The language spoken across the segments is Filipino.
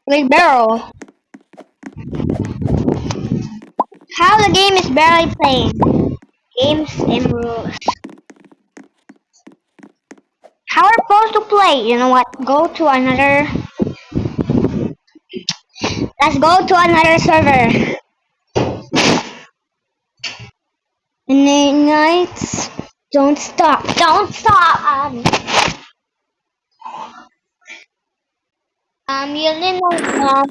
Like barrel. How the game is barely playing. Games and rules. How we're supposed to play? You know what? Go to another. Let's go to another server. And the nights don't stop. Don't stop. I'm yelling out.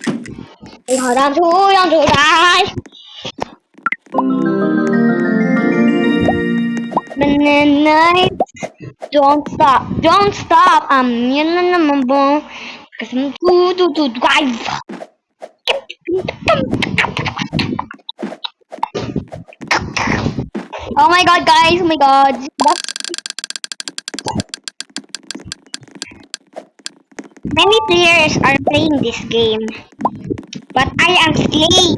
I'm too young to die. And the nights don't stop. Don't stop. I'm yelling at my bone. Cause I'm too drive. Oh my god, guys. Oh my god. Many players are playing this game, but I am slay.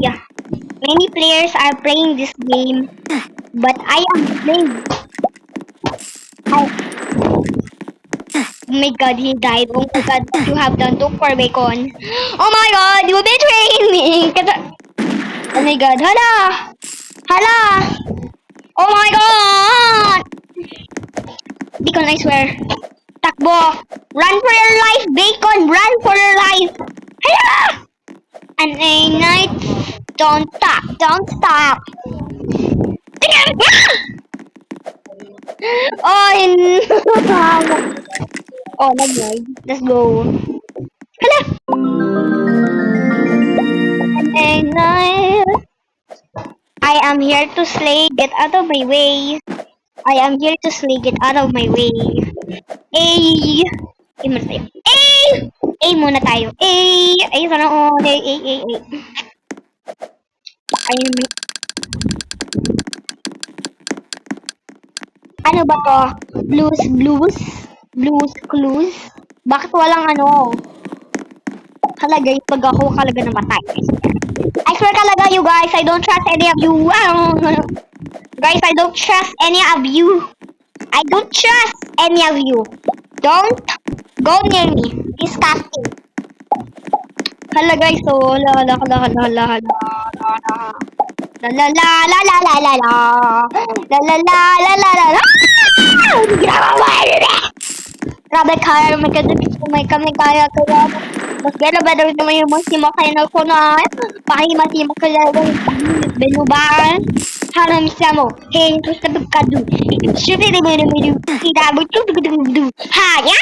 Many players are playing this game, but I am slay. Oh my god, he died. Oh my god, what you have done to poor Bacon. Oh my god, you betrayed me. Oh my god, hala. Hala. Oh my god. Bacon, I swear. Takbo. Run for your life, Bacon. Run for your life. Hala. And a night, don't stop, don't stop. Oh, oh, nag-live. Let's go. Hala. And a night, I am here to slay. Get out of my way. I am here to slay. Get out of my way. A muna tayo. A muna tayo. A sana all. A. Ayun. Ano ba to? Blues clues? Bakit walang ano? Hala guys, pag ako kalaga namatay. I swear talaga you guys, I don't trust any of you. Guys, I don't trust any of you. I don't trust any of you. Don't go near me. Disgusting. Hala guys, oh, la. La la la la la la la la. Grabe kaya, may kaya. Mas better naman yung masimak kayo na ko na. Pakimasimak ka lang. Benubahan. Hana misamo. Hey, terus terkadu. Sudah di. Tidak betul. Ha, ya.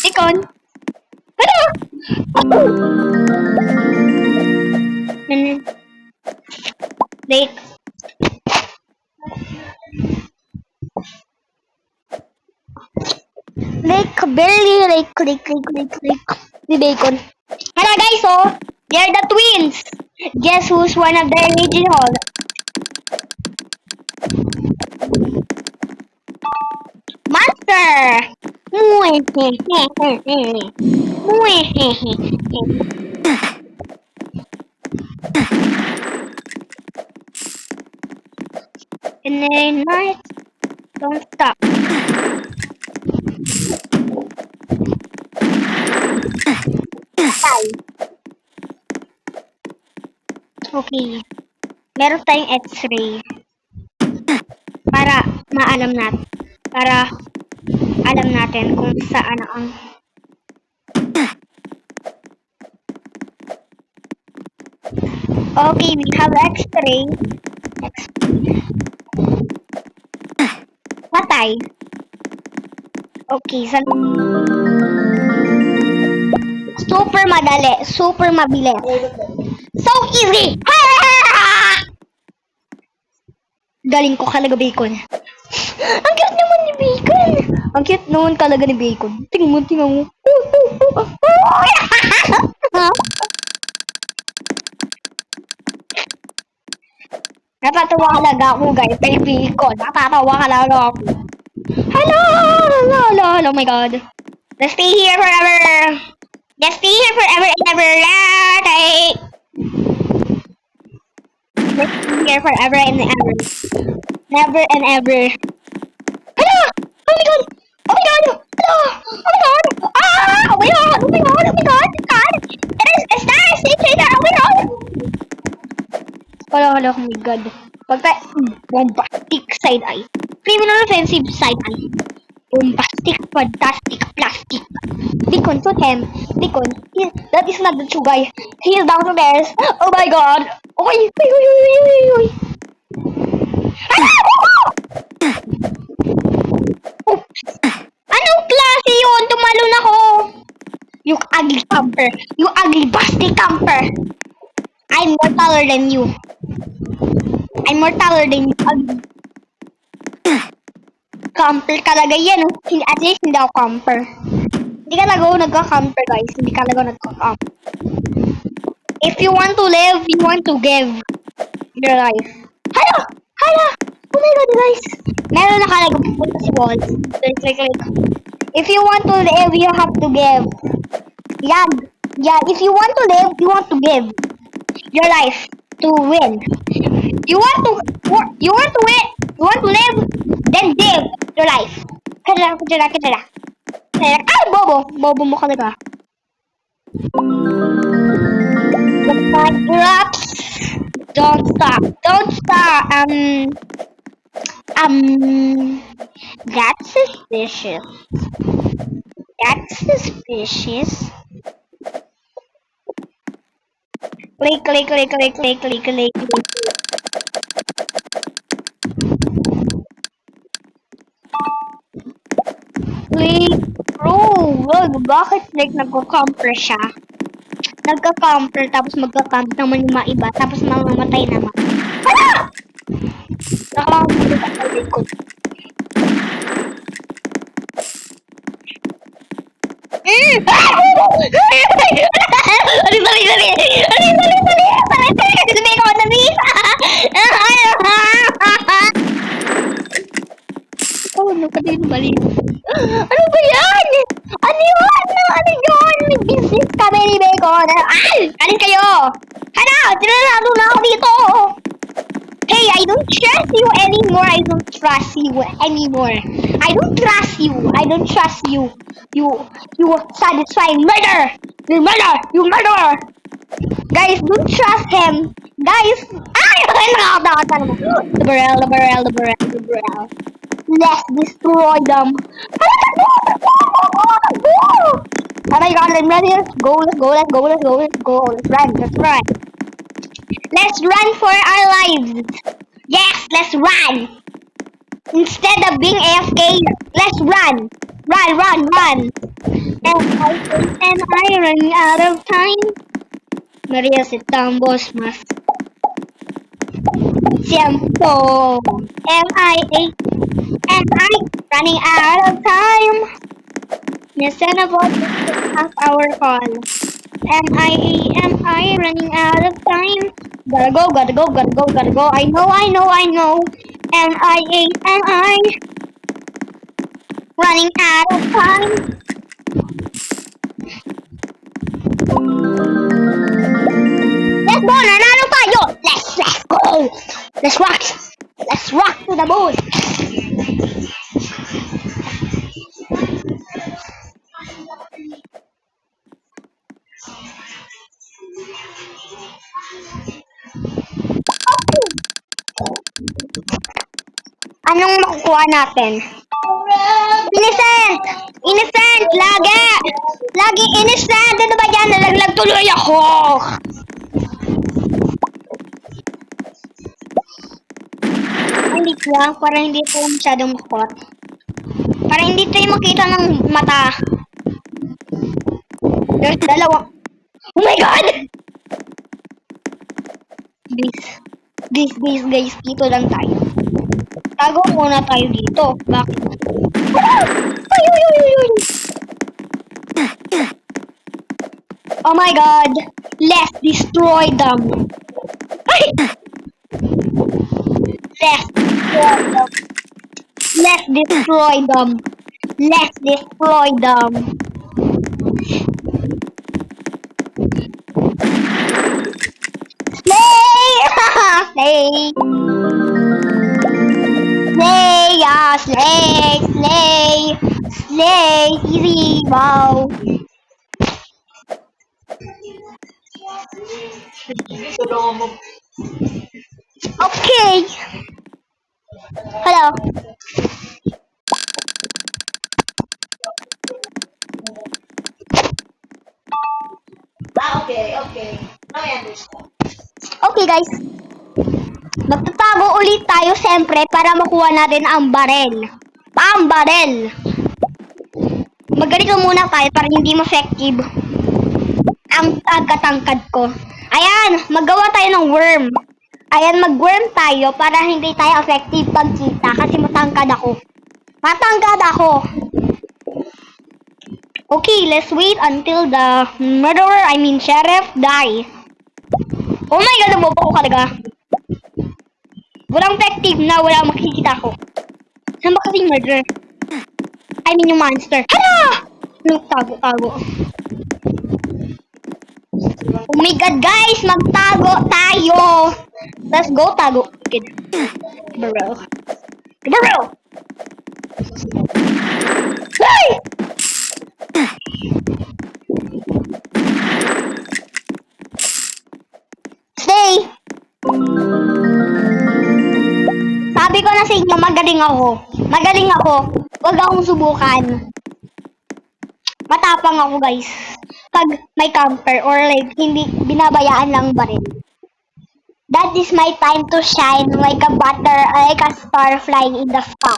Bacon. Ano? Like. Barely like the Bacon. Hello guys, so they're the twins. Guess who's one of the original? Monster. And then night, don't stop. Okay. Meron tayong X-ray. Para alam natin kung saan ang okay, we have X-ray. Patay. Okay, super madali, super mabilis. So easy! Galing ko talaga, Bacon. Ang cute naman ni Bacon. Ang cute naman talaga ni Bacon. Tingnan mo. Natatawa talaga ako, guys. Baby ko, natatawa talaga ako. Hello! Hello! Hello! Oh my god. Let's stay here forever. Let's stay here forever and ever. Okay. Let's stay here forever and ever. Never and ever. Hello! Oh my god! Oh my god! Hello! Oh my god! Ah! Oh my god! Oh my god! Oh my god! God! It's nice! It's there! Oh my god! Hello! Hello! Oh my god. Bombastic side eye. Criminal offensive side eye. Bombastic, fantastic, plastic. Deacon to him. Deacon, that is not the true guy. He is downstairs. Oh my god. Oy, oy, oy, oy, oy, oy. Ah! Oops. Anong klase yun? Tumalon ako. You ugly camper. You ugly basti camper. I'm more taller than you. I'm more taller than you. Ugly. Camper talaga yan. Oh. At least hindi ako camper. Hindi ka talaga nagka-camper, guys. Hindi ka talaga nagka-camper. If you want to live, you want to give your life. Hala! Hala! Oh my god, guys! Meron na talaga pupunta si Walt. Like. If you want to live, you have to give. Yeah. Yeah, if you want to live, you want to give your life to win. You want to win, you want to live, then give your life. Kadala. Ay, bobo mo talaga. The fight erupts. Don't stop. That's suspicious. Click. Wag, bakit like nagko-camper siya? Nagka-camper tapos magka-camp naman yung mga iba tapos mamamatay naman. Hala! Nakakamulot ang likod. Oh, ano ka din balik? Ano ba yan? Ano yun? Ano yun? May business kami ni Bacon. Ay! Kanin kayo! Hala! Tinanalo na ako dito! Hey, I don't trust you anymore. I don't trust you. You satisfying murder! You murderer! Guys, don't trust him. Guys! Ay! Nakakatawa mo. The barrel. Let's destroy them. Oh my god, I'm ready. Let's go. Let's run. Let's run for our lives. Yes, let's run. Instead of being AFK, let's run. Run. Am I running out of time? Maria Sitambos mas. Tiempo. Am I running out of time? Listen about half hour call. Am I running out of time? Gotta go. I know. Am I running out of time? Let's go! Nanalo tayo! Let's go! Let's rock to the moon! Anong makukuha natin? Innocent! Lagi innocent! Ano ba yan? Nalaglag tuloy ako! Hindi lang, para hindi po masyadong makot. Para hindi tayo makita ng mata. There's dalawa. Oh my god! Guys, dito lang tayo. Tago muna tayo dito. Bakit? Ay! Oh my god! Let's destroy them! Ay! Let's destroy them. Let's destroy them. Slay! Slay! Slay! Yeah, slay! Slay! Slay! Easy! Wow! Okay! Hello! Okay guys, magtatago ulit tayo siyempre para makuha natin ang barel. Ang barel! Magganito muna tayo para hindi ma-effective ang tangkad ko. Ayan, maggawa tayo ng worm. Ayan, mag-worm tayo para hindi tayo effective pagkita kasi matangkad ako. Matangkad ako! Okay, let's wait until the murderer, I mean sheriff, die. Oh my god, nabobo ko talaga. Walang effective na, walang makikita ko. Saan ba kasing murderer? I mean yung monster. Hala! Tago. Oh my god, guys! Magtago tayo! Let's go, tago. Kid. Bro. Hey! Stay! Sabi ko na sa inyo, magaling ako. Magaling ako. Huwag akong subukan. Matapang ako, guys. Pag may camper or like, hindi binabayaan lang ba rin. That is my time to shine like a star flying in the sky.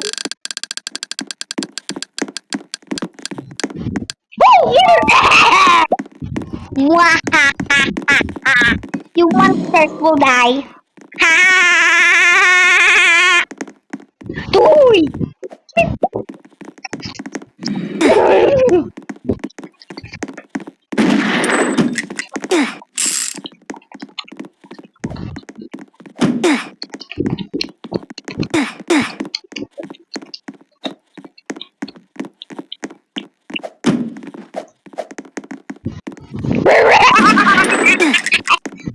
Woo! You're there! Mwahahaha! You monsters will die. Ha! Tuy!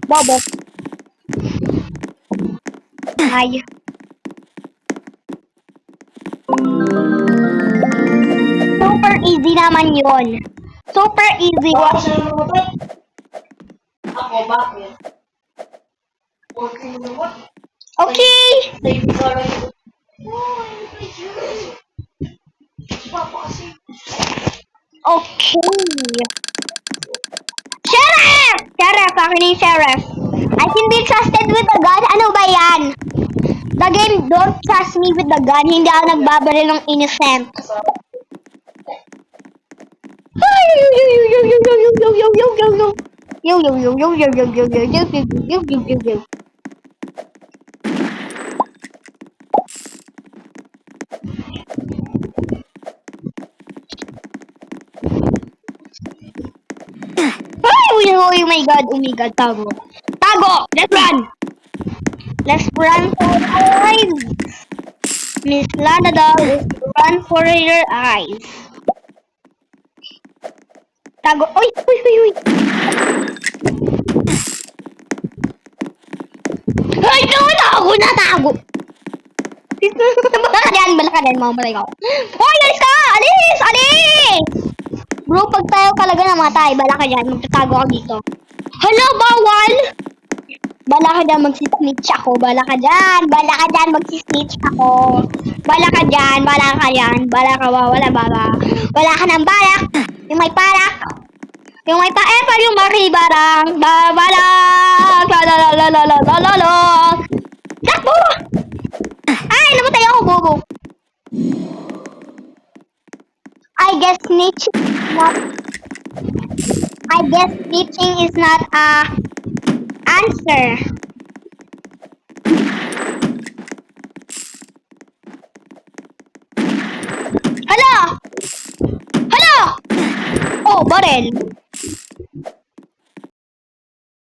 Bobo. Ay. Super easy naman yun. Super easy. Ako, bakit? Okay. Okay. Sheriff! Sheriff, akin yung sheriff. I can be trusted with the gun. Ano ba yan? The game don't trust me with the gun. Hindi ako nagbabaril ng innocent. Oh my god, tago. Tago! Let's run! Let's run for our lives! Miss Lanada, let's run for your eyes. Tago! Uy! Ay, tago na, tago! Balakadan, mamamalay ka. Hoy, alis ka! Alis! Bro, pag tayo talaga namatay, bala ka dyan, magtatago ka dito. Hala, bawal! Bala ka dyan, magsisnitch ako. Bala ka dyan, magsisnitch ako. Bala ka dyan, bala ka, wala bala. Wala ka ng balak. Yung may parak. Yung makibarang. Balak. Lalalalalalala. Takbo! Ay, namatay ako, bobo. I guess snitching is not a answer. Hala! Oh, barrel.